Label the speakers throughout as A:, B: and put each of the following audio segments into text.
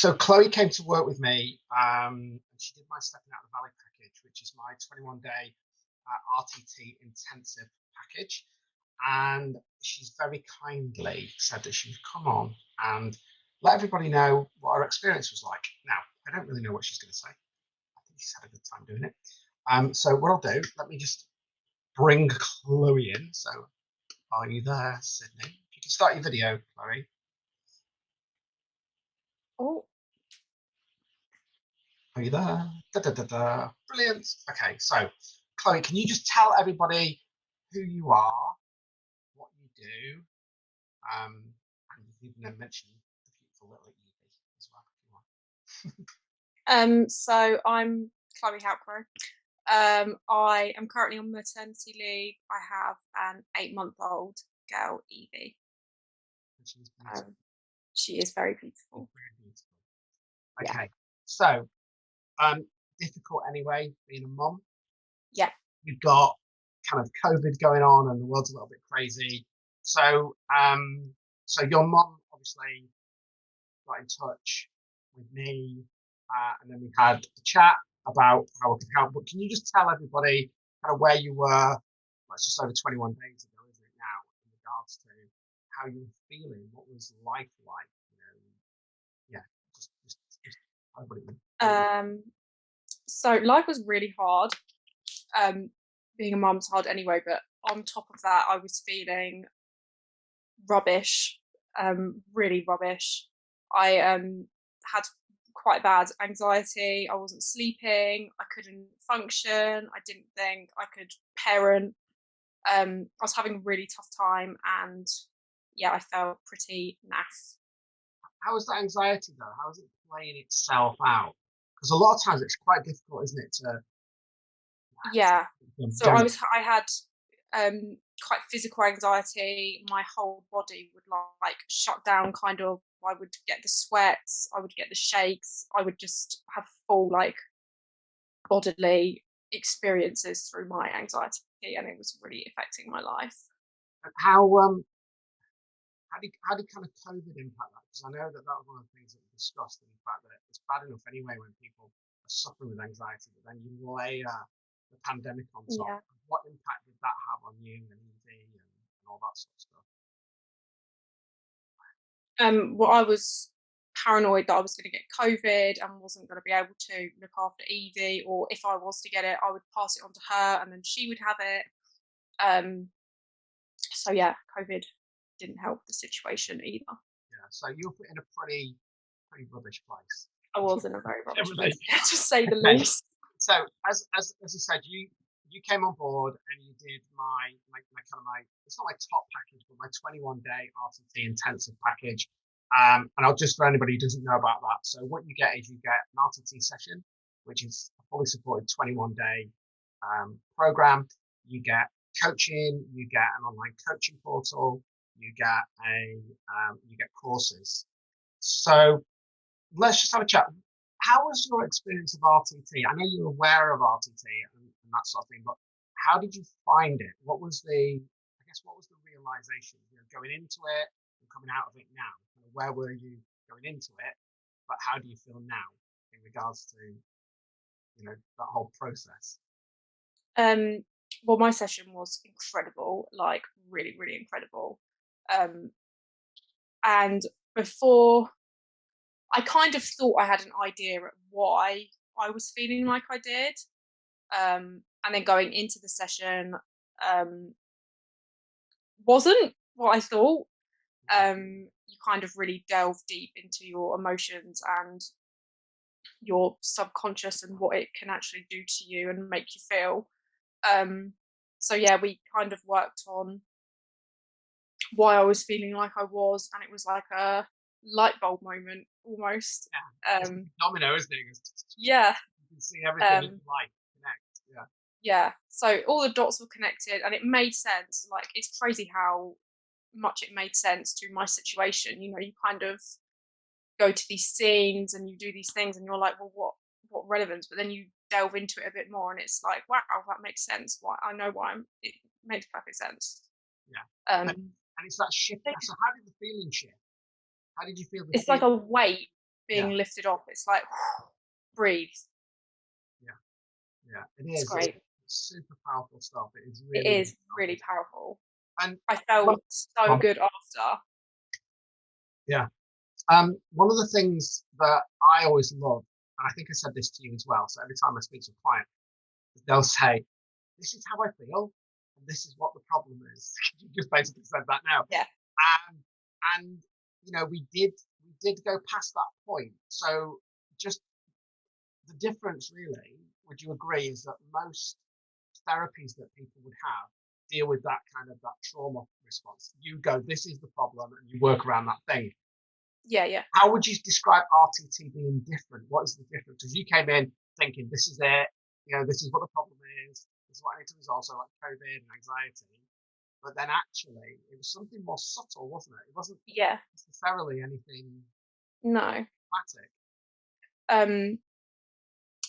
A: So Chloe came to work with me, and she did my Stepping Out of the Valley package, which is my 21-day RTT intensive package. And she's very kindly said that she would come on and let everybody know what her experience was like. Now, I don't really know what she's going to say. I think she's had a good time doing it. So what I'll do, let me just bring Chloe in. So are you there, Sydney? If you can start your video, Chloe.
B: Oh,
A: Are you there? Da, da, da, da. Brilliant. Okay, so Chloe, can you just tell everybody who you are, what you do, and you can then mention the beautiful little Evie as well if you want.
B: so I'm Chloe Halcrow. I am currently on maternity leave. I have an 8-month-old girl, Evie.
A: She's beautiful.
B: She is very beautiful.
A: Very beautiful.
B: Yeah.
A: Okay, so difficult anyway, being a mum.
B: Yeah.
A: You've got kind of COVID going on, and the world's a little bit crazy. So, so your mum obviously got in touch with me, and then we had a chat about how I could help. But can you just tell everybody kind of where you were? Well, it's just over 21 days ago, isn't it now? In regards to how you were feeling, what was life like? Yeah, just everybody.
B: So life was really hard. Being a mum's hard anyway, but on top of that, I was feeling rubbish, really rubbish. I had quite bad anxiety. I wasn't sleeping. I couldn't function. I didn't think I could parent. I was having a really tough time, and yeah, I felt pretty naff.
A: How is that anxiety though? How is it playing itself out? Because a lot of times it's quite difficult, isn't it, to
B: Yeah. So
A: go.
B: I had quite physical anxiety. My whole body would like shut down, kind of. I would get the sweats, I would get the shakes, I would just have full like bodily experiences through my anxiety, and it was really affecting my life.
A: How did kind of COVID impact that? Because I know that was one of the things that we discussed, in the fact that it's bad enough anyway when people are suffering with anxiety, but then you layer the pandemic on top.
B: Yeah.
A: What impact did that have on you and Evie and all that sort of stuff?
B: Well, I was paranoid that I was going to get COVID and wasn't going to be able to look after Evie, or if I was to get it, I would pass it on to her and then she would have it. So yeah, COVID didn't help the situation either.
A: Yeah, so you're put in a pretty rubbish place.
B: I was in a very rubbish
A: Everything.
B: place, to say the
A: Okay.
B: least.
A: So as you said, you came on board and you did my kind of it's not my top package, but my 21-day RTT intensive package. And I'll just for anybody who doesn't know about that. So what you get is you get an RTT session, which is a fully supported 21-day program. You get coaching, you get an online coaching portal, you get courses. So let's just have a chat. How was your experience of RTT? I know you're aware of RTT and that sort of thing, but how did you find it? What was the realization, going into it and coming out of it now? Where were you going into it, but how do you feel now in regards to, that whole process?
B: Well, my session was incredible, like really, really incredible. And before, I kind of thought I had an idea at why I was feeling like I did. And then going into the session wasn't what I thought. You kind of really delve deep into your emotions and your subconscious and what it can actually do to you and make you feel. So yeah, we kind of worked on why I was feeling like I was, and it was like a light bulb moment almost.
A: Yeah, it's like a domino, isn't it?
B: Yeah.
A: You can see everything in life connect. Yeah.
B: Yeah. So all the dots were connected, and it made sense. Like, it's crazy how much it made sense to my situation. You kind of go to these scenes and you do these things, and you're like, well, what relevance? But then you delve into it a bit more, and it's like, wow, that makes sense. Why I know why it makes perfect sense.
A: Yeah. And it's that shift. So how did the feeling shift? How did you feel?
B: It's like a weight being lifted off. It's like, breathe.
A: Yeah, it
B: It's
A: is.
B: great.
A: It's super powerful stuff. It is
B: It
A: really, really
B: is really powerful.
A: And
B: I felt so good after.
A: yeah. One of the things that I always love, and I think I said this to you as well, so every time I speak to a client, they'll say, this is how I feel, and this is what the problem is. You just basically said that now.
B: Yeah.
A: And you know, we did go past that point. So just the difference really, would you agree, is that most therapies that people would have deal with that kind of that trauma response. You go, this is the problem, and you work around that thing.
B: Yeah.
A: How would you describe RTT being different? What is the difference? Because you came in thinking this is it, you know, this is what the problem is, this is what I need to resolve, so like COVID and anxiety. But then actually, it was something more subtle, wasn't it? It wasn't necessarily anything dramatic.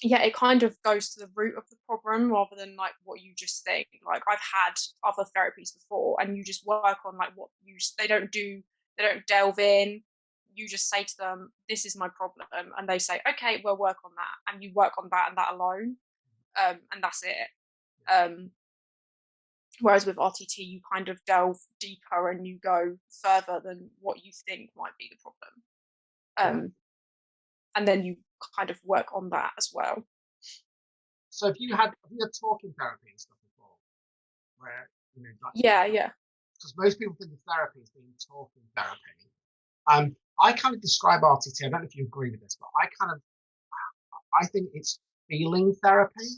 B: Yeah, it kind of goes to the root of the problem rather than like what you just think. Like I've had other therapies before, and you just work on like what they don't delve in. You just say to them, this is my problem, and they say, okay, we'll work on that, and you work on that and that alone, and that's it. Whereas with RTT, you kind of delve deeper and you go further than what you think might be the problem, and then you kind of work on that as well.
A: So have you had talking therapy and stuff before, where you know?
B: Yeah.
A: Because most people think of therapy as being talking therapy. I kind of describe RTT. I don't know if you agree with this, but I think it's feeling therapy.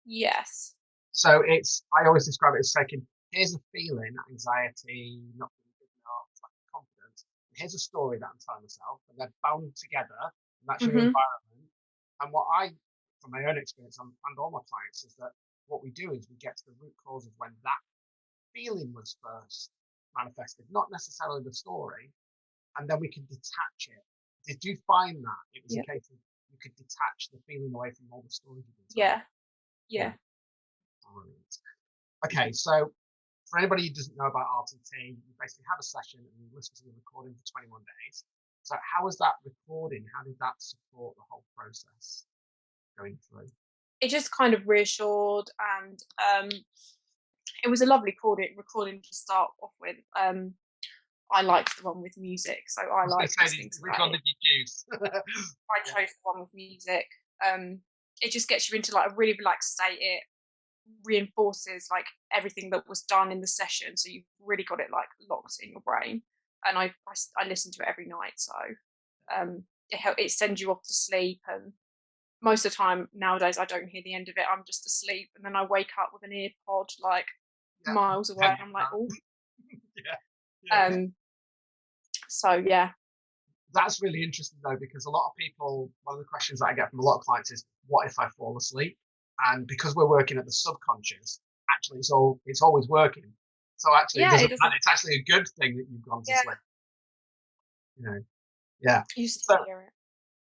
B: Yes.
A: So I always describe it as taking, here's a feeling, anxiety, not feeling good enough, lack of confidence. And here's a story that I'm telling myself, and they're bound together, and that's your environment. And what from my own experience and all my clients, is that what we do is we get to the root cause of when that feeling was first manifested, not necessarily the story, and then we can detach it. Did you find that it was a case of you could detach the feeling away from all the stories you've been telling?
B: Yeah.
A: Brilliant. Okay, so for anybody who doesn't know about RTT, you basically have a session and you listen to the recording for 21 days. So how was that recording? How did that support the whole process going through?
B: It just kind of reassured, and it was a lovely recording to start off with. I liked the one with music, so I liked listening to that.
A: Which one did you choose?
B: I chose the one with music. It just gets you into like a really relaxed state. It reinforces like everything that was done in the session, so you've really got it like locked in your brain. And I listen to it every night, so it sends you off to sleep. And most of the time nowadays I don't hear the end of it. I'm just asleep, and then I wake up with an ear pod like miles away. I'm like, oh. So yeah.
A: That's really interesting though, because a lot of people, one of the questions that I get from a lot of clients is, what if I fall asleep? And because we're working at the subconscious, actually it's always working. So actually it's actually a good thing that you've gone to sleep. You know. Yeah.
B: You still hear it.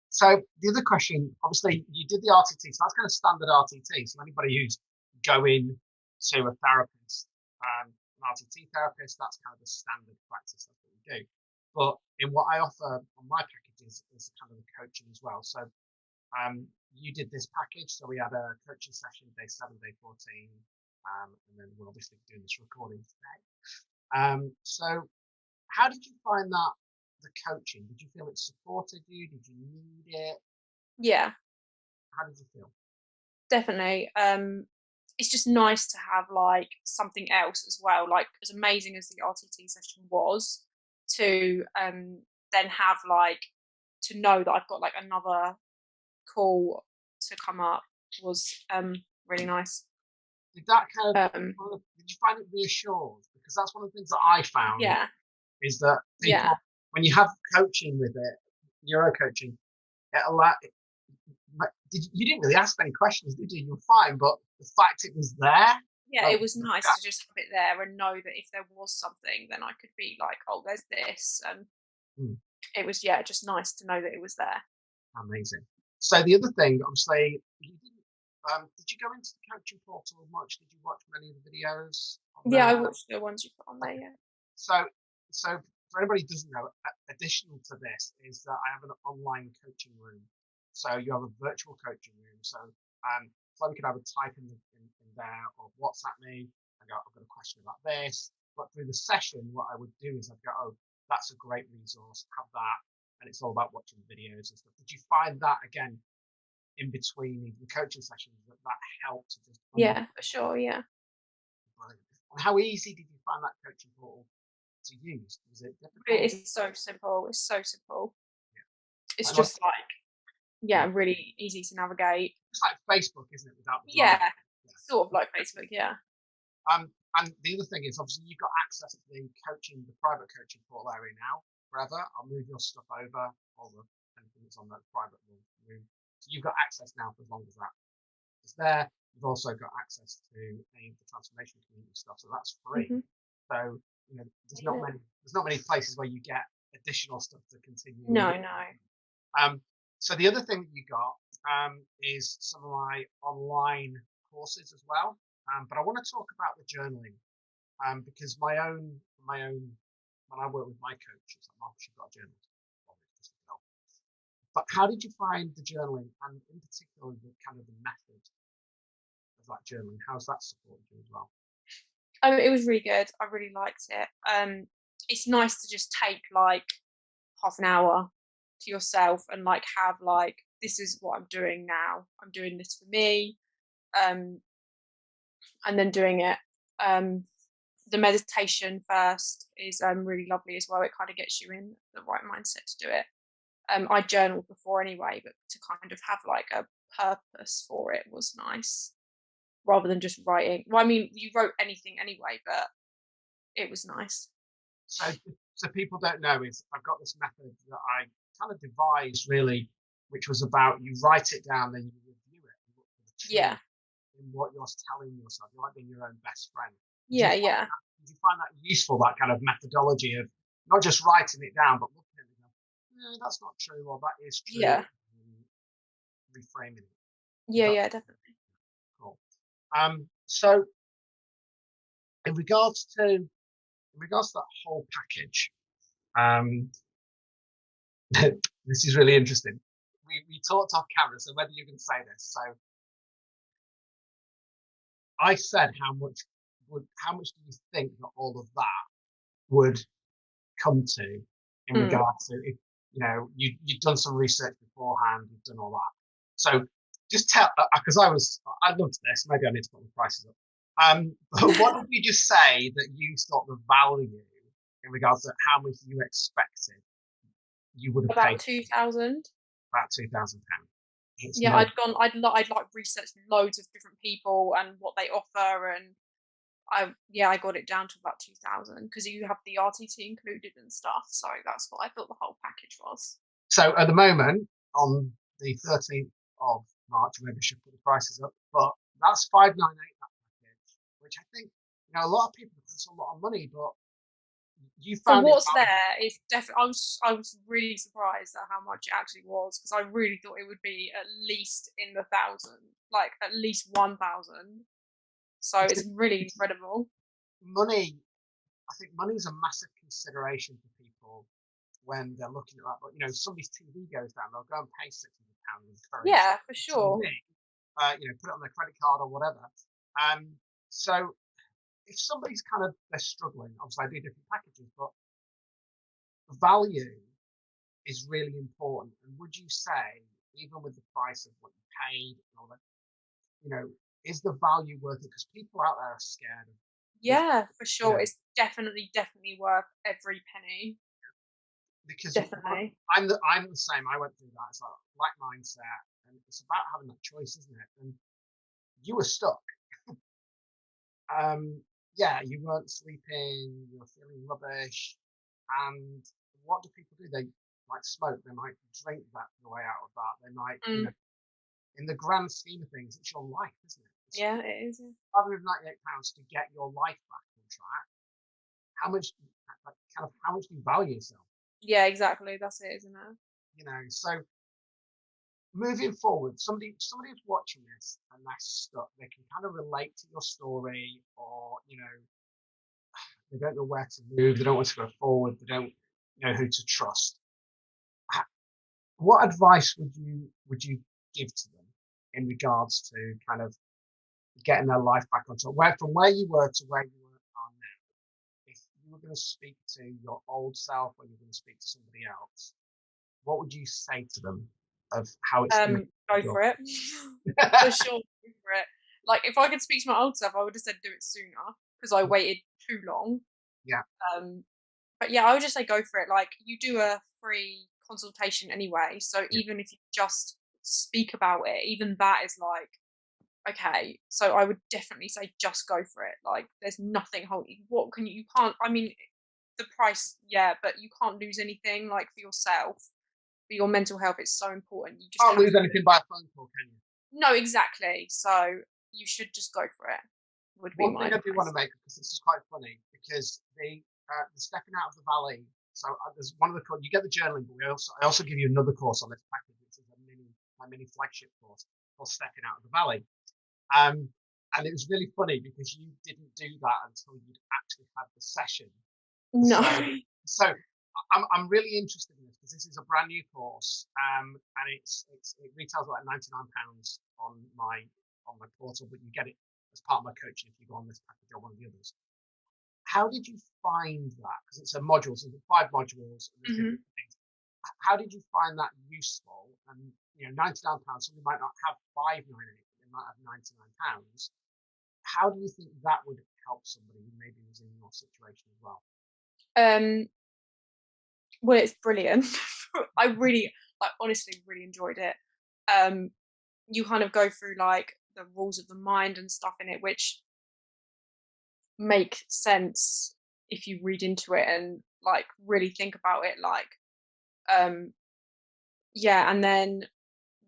A: So the other question, obviously you did the RTT, so that's kind of standard RTT. So anybody who's going to a therapist, an RTT therapist, that's kind of the standard practice. That's what we do. But in what I offer on my packages is kind of the coaching as well. So you did this package. So we had a coaching session, day 7, day 14. And then we're obviously doing this recording today. So how did you find that, the coaching? Did you feel it supported you? Did you need it?
B: Yeah.
A: How did you feel?
B: Definitely. It's just nice to have like something else as well. Like as amazing as the RTT session was, to then have like to know that I've got like another call to come up was really nice.
A: Did that kind of did you find it reassured? Because that's one of the things that I found.
B: Yeah.
A: Is that people, when you have coaching with it, neuro coaching, you didn't really ask any questions, did you? You were fine, but the fact it was there.
B: Yeah, it was nice to just have it there and know that if there was something, then I could be like, oh, there's this. And it was, just nice to know that it was there.
A: Amazing. So the other thing, obviously, you didn't, did you go into the coaching portal much? Did you watch many of the videos?
B: Yeah, I watched the ones you put on there, yeah.
A: So for anybody who doesn't know, additional to this is that I have an online coaching room. So you have a virtual coaching room. So we could have a type in there or WhatsApp me and go, I've got a question about this. But through the session, what I would do is I'd go, oh, that's a great resource, have that. And it's all about watching videos and stuff. Did you find that again in between the coaching sessions that helped to just
B: Yeah, for sure. Yeah.
A: brilliant. And how easy did you find that coaching portal to use? Was it difficult?
B: It's so simple. It's so simple. It's
A: Like, like,
B: just like, yeah,
A: yeah,
B: really easy to navigate.
A: it's like Facebook, isn't it, without the drama?
B: Yeah,
A: Yeah.
B: sort of like Facebook. Yeah.
A: And the other thing is, obviously, you've got access to the coaching, the private coaching portal area now. Forever, I'll move your stuff over, all the anything that's on the private room. So you've got access now for as long as that is there. You've also got access to any of the transformation community stuff, so that's free.
B: Hmm.
A: So there's not many places where you get additional stuff to continue.
B: No, no.
A: So the other thing that you got is some of my online courses as well. But I want to talk about the journaling because my own when I work with my coaches, I'm obviously got a journal. But how did you find the journaling, and in particular the kind of the method of that journaling? How's that supported you as well?
B: It was really good. I really liked it. It's nice to just take like half an hour to yourself and like have like, this is what I'm doing now. I'm doing this for me. Um, and then doing it. Um, the meditation first is really lovely as well. It kind of gets you in the right mindset to do it. I journaled before anyway, but to kind of have like a purpose for it was nice rather than just writing. Well, I mean, you wrote anything anyway, but it was nice.
A: So people don't know is I've got this method that I kind of devised really, which was about you write it down, then you review it and look for the truth
B: Yeah,
A: in what you're telling yourself. You're like being your own best friend.
B: yeah, yeah,
A: Did you find that useful, that kind of methodology of not just writing it down, but looking at it and going, no, that's not true, or that is true,
B: yeah,
A: and reframing it. Is
B: yeah,
A: that
B: yeah, definitely.
A: cool? So in regards to that whole package, um, this is really interesting. We talked off camera, so whether you can say this. So I said how much do you think that all of that would come to in
B: Mm.
A: regard to if you've done some research beforehand, you've done all that. So just tell because I loved this. Maybe I need to put the prices up. But what did you just say that you thought the value in regards to how much you expected you would have
B: About
A: paid
B: 2000.
A: about £2,000? It's
B: Yeah,
A: no.
B: I'd like researched loads of different people and what they offer, and I got it down to about 2000 because you have the RTT included and stuff. So that's what I thought the whole package was.
A: So at the moment, on the 13th of March, maybe I should put the prices up, but that's 598 that package, which I think a lot of people think it's a lot of money, but you
B: For
A: found it
B: what's
A: valuable.
B: there is definitely. I was really surprised at how much it actually was because I really thought it would be at least in the thousand, like at least 1000. So it's really incredible.
A: Money, I think money is a massive consideration for people when they're looking at that. But somebody's TV goes down, they'll go and pay £600 and encourage
B: Yeah, for
A: TV.
B: sure.
A: Put it on their credit card or whatever. So if somebody's they're struggling, obviously I do different packages, but value is really important. And would you say, even with the price of what you paid and all that, is the value worth it? Because people out there are scared of,
B: Yeah, for
A: you
B: sure.
A: know,
B: It's definitely worth every penny.
A: because
B: Definitely.
A: I'm the same. I went through that. It's like mindset, and it's about having that choice, isn't it? And you were stuck. Yeah, you weren't sleeping. You were feeling rubbish. And what do people do? They might smoke. They might drink that the way out of that. They might,
B: Mm.
A: in the grand scheme of things, it's your life, isn't it? It's
B: Yeah, it is.
A: £598 to get your life back on track. How much, how much do you value yourself?
B: Yeah, exactly. That's it, isn't it?
A: So moving forward, somebody who's watching this and they're stuck, they can kind of relate to your story, or they don't know where to move, they don't want to go forward, they don't. know, who to trust. What advice would you give to them in regards to kind of getting their life back on track? From where you were to where you are now, if you were going to speak to your old self or you're going to speak to somebody else, what would you say to them of how it's
B: Go for it. For sure, go for it. Like, if I could speak to my old self, I would have said do it sooner because I waited too long.
A: Yeah.
B: But yeah, I would just say go for it. Like, you do a free consultation anyway, so even if you just speak about it, even that is like, okay. So I would definitely say just go for it. Like, there's nothing holding. What can you can't. I mean, the price, yeah, but you can't lose anything. Like, for yourself, for your mental health, it's so important. You just
A: Can't
B: have
A: lose anything by a phone call, can you?
B: no, exactly. So you should just go for it. Would be
A: One
B: my
A: thing I do want to
B: advice.
A: make, because this is quite funny, because the stepping out of the valley. So there's one of the you get the journaling, but I also give you another course on this package, which is my mini flagship course called Stepping Out of the Valley. And it was really funny because you didn't do that until you'd actually had the session.
B: No.
A: So I'm really interested in this because this is a brand new course, and it retails about £99 on my portal, but you get it as part of my coaching if you go on this package or one of the others. How did you find that? Because it's a module, so there's 5 modules and there's different things. How did you find that useful? And £99, somebody might not have £5.98, but they might have £99. How do you think that would help somebody who maybe was in your situation as well?
B: Well, it's brilliant. I really, like, honestly, really enjoyed it. You kind of go through like the rules of the mind and stuff in it, which make sense if you read into it and like really think about it. Like, yeah, and then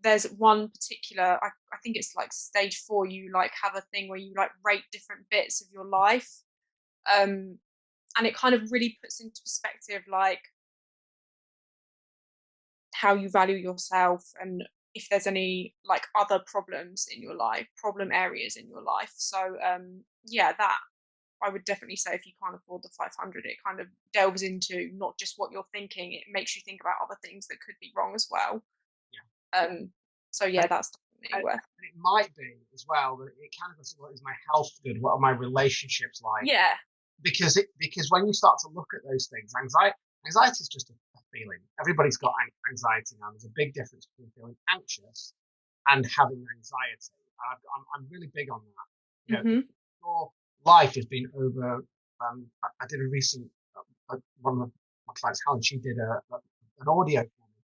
B: there's one particular. I think it's like stage 4. You like have a thing where you like rate different bits of your life, and it kind of really puts into perspective like how you value yourself and if there's any like other problems in your life, problem areas in your life. So yeah, that I would definitely say if you can't afford the 500, it kind of delves into not just what you're thinking, it makes you think about other things that could be wrong as well.
A: Yeah.
B: So yeah, that's definitely worth.
A: And it might be as well that it kind of goes, what is my health good? What are my relationships like?
B: Yeah.
A: Because when you start to look at those things, anxiety is just a feeling. Everybody's got anxiety now. There's a big difference between feeling anxious and having anxiety. I'm really big on that. You know, your life has been over. I did a recent one of my clients, Helen. She did an audio for me,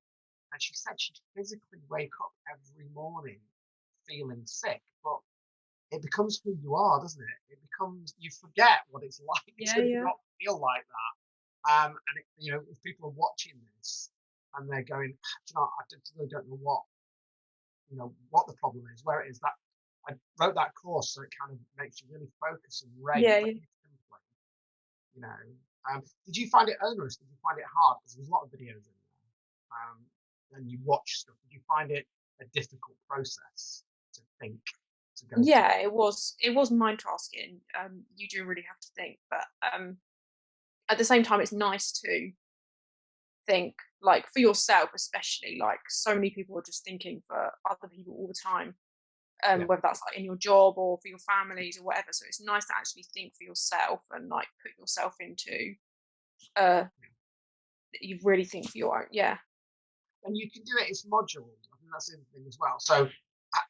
A: and she said she'd physically wake up every morning feeling sick, but it becomes who you are, doesn't it? It becomes, you forget what it's like
B: Yeah,
A: to
B: yeah.
A: not feel like that. If people are watching this and they're going, I just really don't know what the problem is, where it is, that I wrote that course so it kind of makes you really focus and rate
B: Yeah,
A: very
B: yeah.
A: simply. You know, did you find it onerous? Did you find it hard? Because there's a lot of videos in there, and you watch stuff. Did you find it a difficult process to think, to go through?
B: Yeah, it was mind tasking. You do really have to think, but at the same time it's nice to think like for yourself, especially like so many people are just thinking for other people all the time,
A: Yeah.
B: whether that's like in your job or for your families or whatever. So it's nice to actually think for yourself and like put yourself into you really think for your own. Yeah.
A: And you can do it as modules. I think that's the other thing as well. So,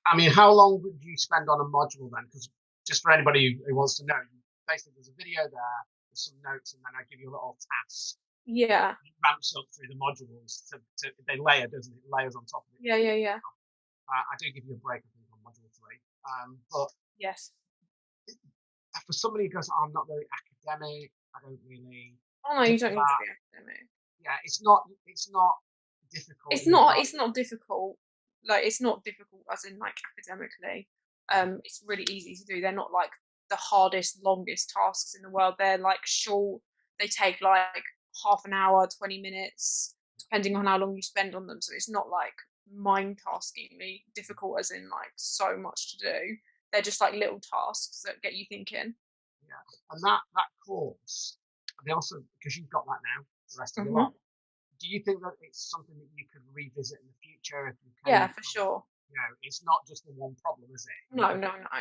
A: I mean, how long would you spend on a module then? Because just for anybody who wants to know, basically there's a video there, there's some notes, and then I give you a little task.
B: Yeah.
A: It ramps up through the modules they layer, doesn't it? Layers on top of it.
B: Yeah, yeah, yeah.
A: I do give you a break, I think, on module 3. But
B: Yes.
A: for somebody who goes, I'm not very academic, I don't really
B: Oh no,
A: get
B: you don't need to
A: that.
B: be academic.
A: Yeah, it's not difficult
B: It's
A: in
B: not
A: regard.
B: it's not difficult. Like it's not difficult as in like academically. It's really easy to do. They're not like the hardest, longest tasks in the world. They're like short. They take like half an hour, 20 minutes, depending on how long you spend on them. So it's not like mind taskingly difficult as in like so much to do. They're just like little tasks that get you thinking.
A: Yeah, and that course, and they also, because you've got that now the rest of your
B: Hmm.
A: life. do you think that it's something that you could revisit in the future if you
B: Yeah,
A: came?
B: for sure.
A: It's not just the one problem, is it?
B: No.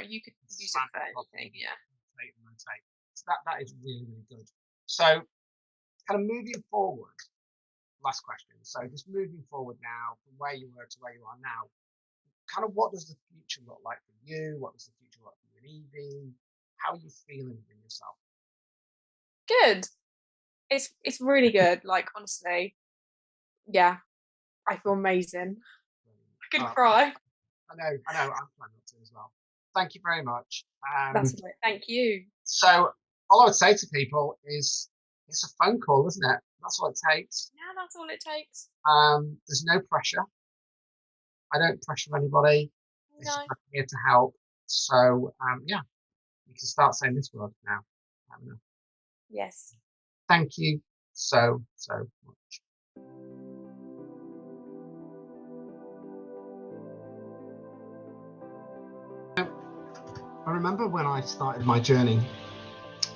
B: You could use it
A: Expand
B: for
A: the problem,
B: anything. Yeah.
A: rotate and rotate. So that is really, really good. So kind of moving forward, last question. So just moving forward now from where you were to where you are now, kind of what does the future look like for you? What does the future look like for you and Evie? How are you feeling within yourself?
B: Good. It's really good. Like, honestly, yeah, I feel amazing. I could
A: Oh,
B: cry.
A: I know. I'm trying not to as well. Thank you very much.
B: That's right. Thank you.
A: So all I would say to people is it's a phone call, isn't it? That's what it takes.
B: Yeah, that's all it takes.
A: There's no pressure. I don't pressure anybody. It's
B: No.
A: just I'm here to help. So yeah, you can start saying this word now.
B: Yes.
A: Thank you so much. I remember when I started my journey,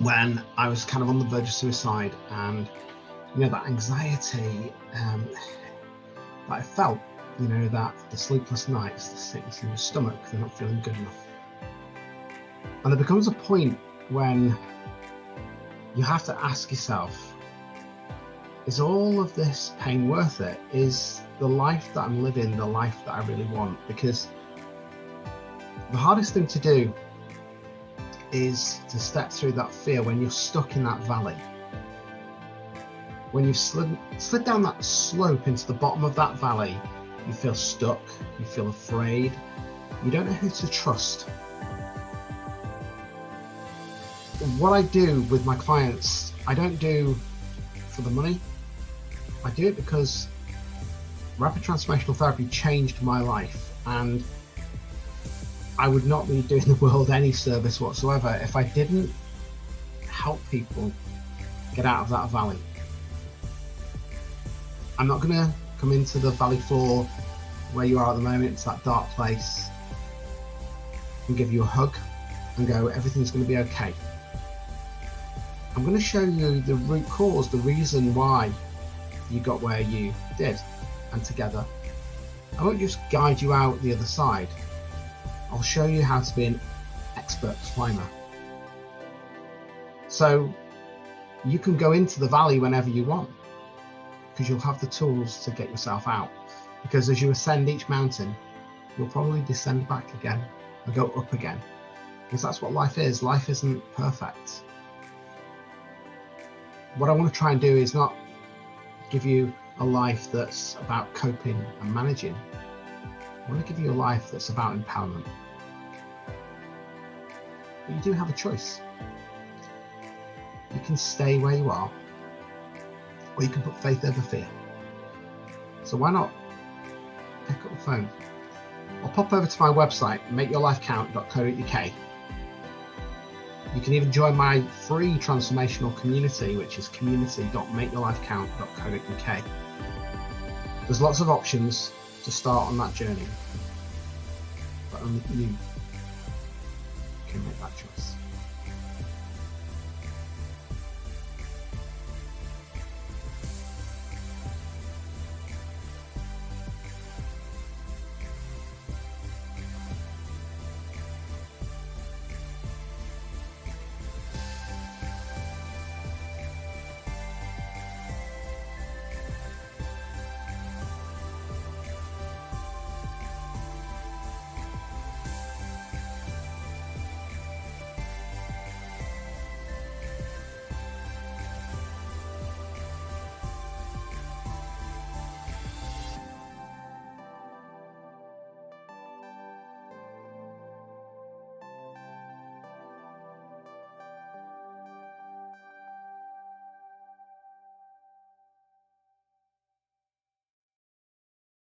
A: when I was kind of on the verge of suicide, and that anxiety that I felt, that the sleepless nights, the sickness in your stomach, they're not feeling good enough. And there becomes a point when you have to ask yourself, is all of this pain worth it? Is the life that I'm living the life that I really want? Because the hardest thing to do is to step through that fear when you're stuck in that valley. When you've slid down that slope into the bottom of that valley, you feel stuck, you feel afraid, you don't know who to trust. What I do with my clients, I don't do for the money. I do it because Rapid Transformational Therapy changed my life, and I would not be doing the world any service whatsoever if I didn't help people get out of that valley. I'm not going to come into the valley floor where you are at the moment, it's that dark place, and give you a hug and go, everything's going to be okay. I'm going to show you the root cause, the reason why you got where you did, and together I won't just guide you out the other side. I'll show you how to be an expert climber. So you can go into the valley whenever you want, because you'll have the tools to get yourself out. Because as you ascend each mountain, you'll probably descend back again and go up again. Because that's what life is. Life isn't perfect. What I want to try and do is not give you a life that's about coping and managing. I want to give you a life that's about empowerment. But you do have a choice. You can stay where you are, or you can put faith over fear. So why not pick up the phone or pop over to my website, makeyourlifecount.co.uk. You can even join my free transformational community, which is community.makeyourlifecount.co.uk. There's lots of options to start on that journey, but only you can make that choice.